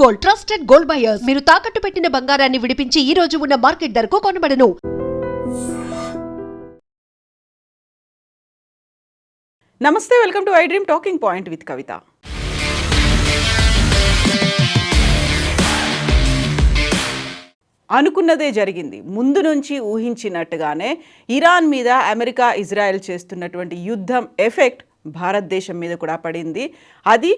Gold, trusted gold buyers. మీరు తాకట్టు పెట్టిన బంగారాన్ని విడిపించి ఈ రోజు ఉన్న మార్కెట్ ధరకు కొనబడను. నమస్తే, welcome to I dream talking point with Kavitha. అనుకున్నదే జరిగింది. ముందు నుంచి ఊహించినట్టుగానే ఇరాన్ మీద అమెరికా, ఇజ్రాయెల్ చేస్తున్నటువంటి యుద్ధం ఎఫెక్ట్ భారతదేశం మీద కూడా పడింది. అది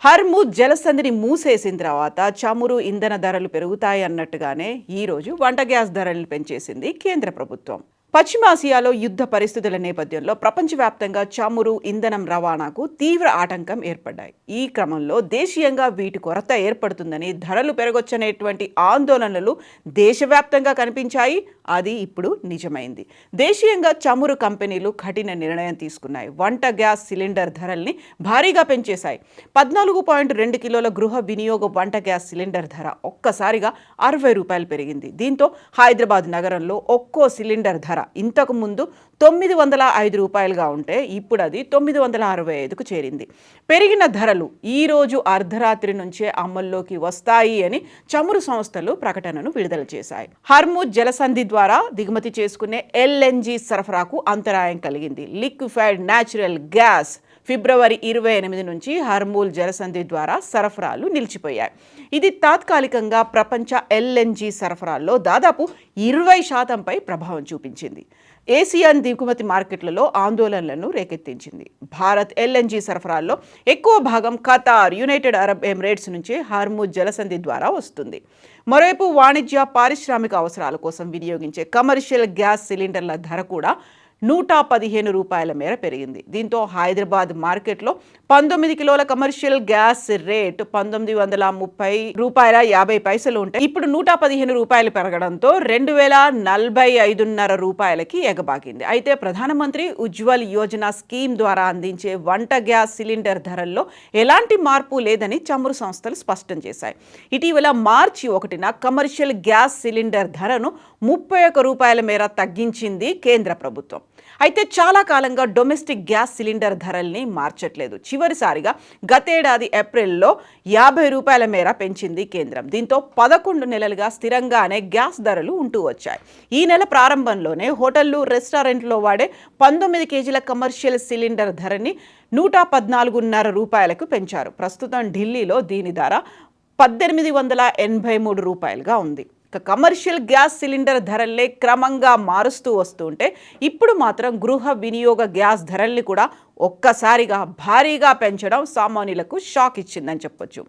హర్ముజ్ జలసంధిని మూసేసిన తర్వాత చమురు, ఇంధన ధరలు పెరుగుతాయి అన్నట్టుగానే ఈరోజు వంట గ్యాస్ ధరలను పెంచేసింది కేంద్ర ప్రభుత్వం. పశ్చిమాసియాలో యుద్ధ పరిస్థితుల నేపథ్యంలో ప్రపంచవ్యాప్తంగా చమురు, ఇంధనం రవాణాకు తీవ్ర ఆటంకం ఏర్పడ్డాయి. ఈ క్రమంలో దేశీయంగా వీటి కొరత ఏర్పడుతుందని, ధరలు పెరగొచ్చనేటువంటి ఆందోళనలు దేశవ్యాప్తంగా కనిపించాయి. అది ఇప్పుడు నిజమైంది. దేశీయంగా చమురు కంపెనీలు కఠిన నిర్ణయం తీసుకున్నాయి. వంట గ్యాస్ సిలిండర్ ధరల్ని భారీగా పెంచేశాయి. 14.2 కిలోల గృహ వినియోగ వంట గ్యాస్ సిలిండర్ ధర ఒక్కసారిగా 60 రూపాయలు పెరిగింది. దీంతో హైదరాబాద్ నగరంలో ఒక్కో సిలిండర్ ధర ఇంతకు ముందు 905 రూపాయలుగా ఉంటే ఇప్పుడు అది 965కు చేరింది. పెరిగిన ధరలు ఈరోజు అర్ధరాత్రి నుంచే అమల్లోకి వస్తాయి అని చమురు సంస్థలు ప్రకటనను విడుదల చేశాయి. హర్ముజ్ జలసంధి ద్వారా దిగుమతి చేసుకునే LNG సరఫరాకు అంతరాయం కలిగింది. లిక్విఫైడ్ న్యాచురల్ గ్యాస్ ఫిబ్రవరి 28 నుంచి హర్ముజ్ జలసంధి ద్వారా సరఫరాలు నిలిచిపోయాయి. ఇది తాత్కాలికంగా ప్రపంచ LNG సరఫరాల్లో దాదాపు 20% ప్రభావం చూపించింది. ఏసియన్ దిగుమతి మార్కెట్లలో ఆందోళనలను రేకెత్తించింది. భారత్ LNG సరఫరాల్లో ఎక్కువ భాగం ఖతార్, యునైటెడ్ అరబ్ ఎమిరేట్స్ నుంచి హర్ముజ్ జలసంధి ద్వారా వస్తుంది. మరోవైపు వాణిజ్య, పారిశ్రామిక అవసరాల కోసం వినియోగించే కమర్షియల్ గ్యాస్ సిలిండర్ల ధర కూడా 115 రూపాయల మేర పెరిగింది. దీంతో హైదరాబాద్ మార్కెట్లో 19 కిలోల కమర్షియల్ గ్యాస్ రేట్ 1930 రూపాయల 50 పైసలు ఉంటే ఇప్పుడు 115 రూపాయలు పెరగడంతో 2045.5 రూపాయలకి ఎగబాకింది. అయితే ప్రధానమంత్రి ఉజ్వల్ యోజన స్కీమ్ ద్వారా అందించే వంట గ్యాస్ సిలిండర్ ధరల్లో ఎలాంటి మార్పు లేదని చమురు సంస్థలు స్పష్టం చేశాయి. ఇటీవల మార్చి 1న కమర్షియల్ గ్యాస్ సిలిండర్ ధరను 31 రూపాయల మేర తగ్గించింది కేంద్ర ప్రభుత్వం. అయితే చాలా కాలంగా డొమెస్టిక్ గ్యాస్ సిలిండర్ ధరల్ని మార్చట్లేదు. చివరిసారిగా గతేడాది ఏప్రిల్లో 50 రూపాయల మేర పెంచింది కేంద్రం. దీంతో 11 నెలలుగా స్థిరంగానే గ్యాస్ ధరలు ఉంటూ వచ్చాయి. ఈ నెల ప్రారంభంలోనే హోటళ్లు, రెస్టారెంట్లో వాడే 19 కేజీల కమర్షియల్ సిలిండర్ ధరని 114.5 రూపాయలకు పెంచారు. ప్రస్తుతం ఢిల్లీలో దీని ధర 1883 రూపాయలుగా ఉంది. కమర్షియల్ గ్యాస్ సిలిండర్ ధరల్ని క్రమంగా మారుస్తూ వస్తుంటే ఇప్పుడు మాత్రం గృహ వినియోగ గ్యాస్ ధరల్ని కూడా ఒక్కసారిగా భారీగా పెంచడం సామాన్యులకు షాక్ ఇచ్చిందని చెప్పొచ్చు.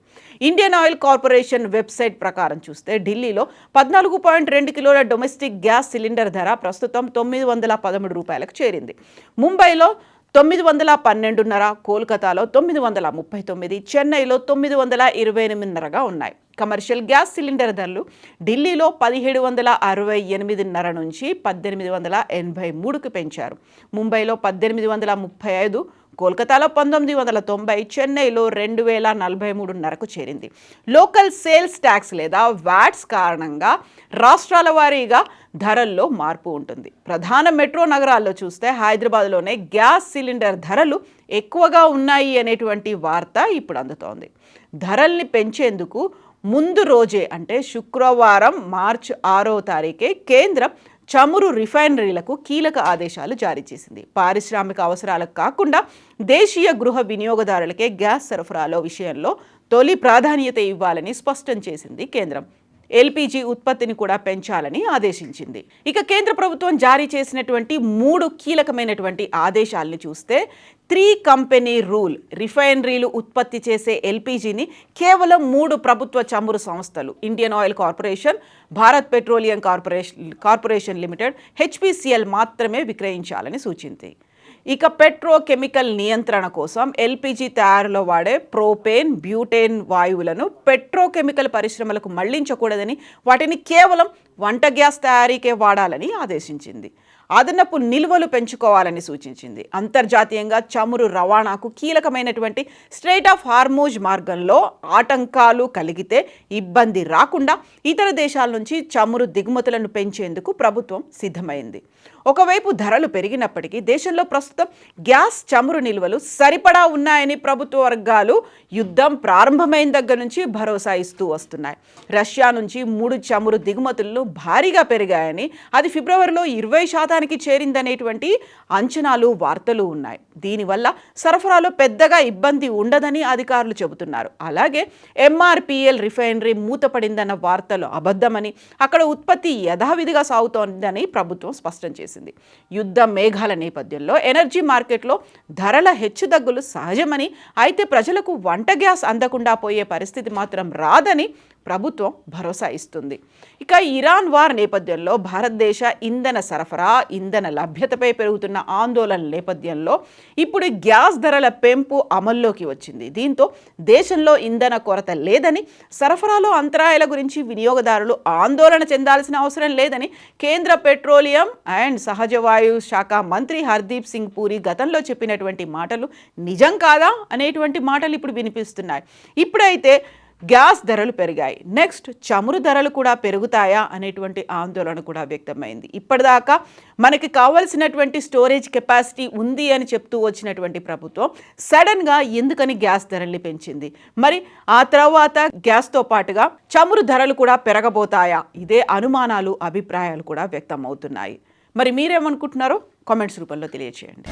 ఇండియన్ ఆయిల్ కార్పొరేషన్ వెబ్సైట్ ప్రకారం చూస్తే ఢిల్లీలో 14.2 కిలోల డొమెస్టిక్ గ్యాస్ సిలిండర్ ధర ప్రస్తుతం 913 రూపాయలకు చేరింది. ముంబైలో 912.5, కోల్కతాలో 939, చెన్నైలో 928.5గా ఉన్నాయి. కమర్షియల్ గ్యాస్ సిలిండర్ ధరలు ఢిల్లీలో 1768.5 నుంచి 1883కు పెంచారు. ముంబైలో 1835, కోల్కతాలో 1990, చెన్నైలో 2043.5కు చేరింది. లోకల్ సేల్స్ ట్యాక్స్ లేదా వ్యాట్స్ కారణంగా రాష్ట్రాల వారీగా ధరల్లో మార్పు ఉంటుంది. ప్రధాన మెట్రో నగరాల్లో చూస్తే హైదరాబాద్లోనే గ్యాస్ సిలిండర్ ధరలు ఎక్కువగా ఉన్నాయి అనేటువంటి వార్త ఇప్పుడు అందుతోంది. ధరల్ని పెంచేందుకు ముందు రోజే అంటే శుక్రవారం మార్చి 6వ తారీఖే కేంద్రం చమురు రిఫైనరీలకు కీలక ఆదేశాలు జారీ చేసింది. పారిశ్రామిక అవసరాలకు కాకుండా దేశీయ గృహ వినియోగదారులకే గ్యాస్ సరఫరాలో విషయంలో తొలి ప్రాధాన్యత ఇవ్వాలని స్పష్టం చేసింది కేంద్రం. LPG ఉత్పత్తిని కూడా పెంచాలని ఆదేశించింది. ఇక కేంద్ర ప్రభుత్వం జారీ చేసినటువంటి 3 కీలకమైనటువంటి ఆదేశాలను చూస్తే 3 కంపెనీ రూల్. రిఫైనరీలు ఉత్పత్తి చేసే LPGని కేవలం 3 ప్రభుత్వ చమురు సంస్థలు, Indian oil corporation, Bharat petroleum corporation limited, HPCL మాత్రమే విక్రయించాలని సూచించింది. ఇక పెట్రోకెమికల్ నియంత్రణ కోసం LPG తయారులో వాడే ప్రోపేన్, బ్యూటేన్ వాయువులను పెట్రోకెమికల్ పరిశ్రమలకు మళ్లించకూడదని, వాటిని కేవలం వంట గ్యాస్ తయారీకే వాడాలని ఆదేశించింది. అదనపు నిల్వలు పెంచుకోవాలని సూచించింది. అంతర్జాతీయంగా చమురు రవాణాకు కీలకమైనటువంటి స్ట్రెయిట్ ఆఫ్ హార్మూజ్ మార్గంలో ఆటంకాలు కలిగితే ఇబ్బంది రాకుండా ఇతర దేశాల నుంచి చమురు దిగుమతులను పెంచేందుకు ప్రభుత్వం సిద్ధమైంది. ఒకవైపు ధరలు పెరిగినప్పటికీ దేశంలో ప్రస్తుతం గ్యాస్ చమురు నిల్వలు సరిపడా ఉన్నాయని ప్రభుత్వ వర్గాలు యుద్ధం ప్రారంభమైన దగ్గర నుంచి భరోసా ఇస్తూ వస్తున్నాయి. రష్యా నుంచి 3 చమురు దిగుమతులు భారీగా పెరిగాయని, అది ఫిబ్రవరిలో 20% చేరిందనేటువంటి అంచనాలు వార్తలు ఉన్నాయి. దీనివల్ల సరఫరాలో పెద్దగా ఇబ్బంది ఉండదని అధికారులు చెబుతున్నారు. అలాగే MRPL రిఫైనరీ మూతపడిందన్న వార్తలు అబద్ధమని, అక్కడ ఉత్పత్తి యథావిధిగా సాగుతోందని ప్రభుత్వం స్పష్టం చేసింది. యుద్ధ మేఘాల నేపథ్యంలో ఎనర్జీ మార్కెట్లో ధరల హెచ్చుతగ్గులు సహజమని, అయితే ప్రజలకు వంట గ్యాస్ అందకుండా పోయే పరిస్థితి మాత్రం రాదని ప్రభుత్వం భరోసా ఇస్తుంది. ఇక ఇరాన్ వార్ నేపథ్యంలో భారతదేశ ఇంధన సరఫరా, ఇంధన లభ్యతపై పెరుగుతున్న ఆందోళనల నేపథ్యంలో ఇప్పుడు గ్యాస్ ధరల పెంపు అమల్లోకి వచ్చింది. దీంతో దేశంలో ఇంధన కొరత లేదని, సరఫరాలో అంతరాయాల గురించి వినియోగదారులు ఆందోళన చెందాల్సిన అవసరం లేదని కేంద్ర పెట్రోలియం అండ్ సహజ వాయువు శాఖ మంత్రి హర్దీప్ సింగ్ పూరి గతంలో చెప్పినటువంటి మాటలు నిజం కాదా అనేటువంటి మాటలు ఇప్పుడు వినిపిస్తున్నాయి. ఇప్పుడైతే గ్యాస్ ధరలు పెరిగాయి, నెక్స్ట్ చమురు ధరలు కూడా పెరుగుతాయా అనేటువంటి ఆందోళన కూడా వ్యక్తమైంది. ఇప్పటిదాకా మనకి కావాల్సినటువంటి స్టోరేజ్ కెపాసిటీ ఉంది అని చెప్తూ వచ్చినటువంటి ప్రభుత్వం సడన్గా ఎందుకని గ్యాస్ ధరల్ని పెంచింది? మరి ఆ తర్వాత గ్యాస్తో పాటుగా చమురు ధరలు కూడా పెరగబోతాయా? ఇదే అనుమానాలు, అభిప్రాయాలు కూడా వ్యక్తం అవుతున్నాయి. మరి మీరేమనుకుంటున్నారో కామెంట్స్ రూపంలో తెలియజేయండి.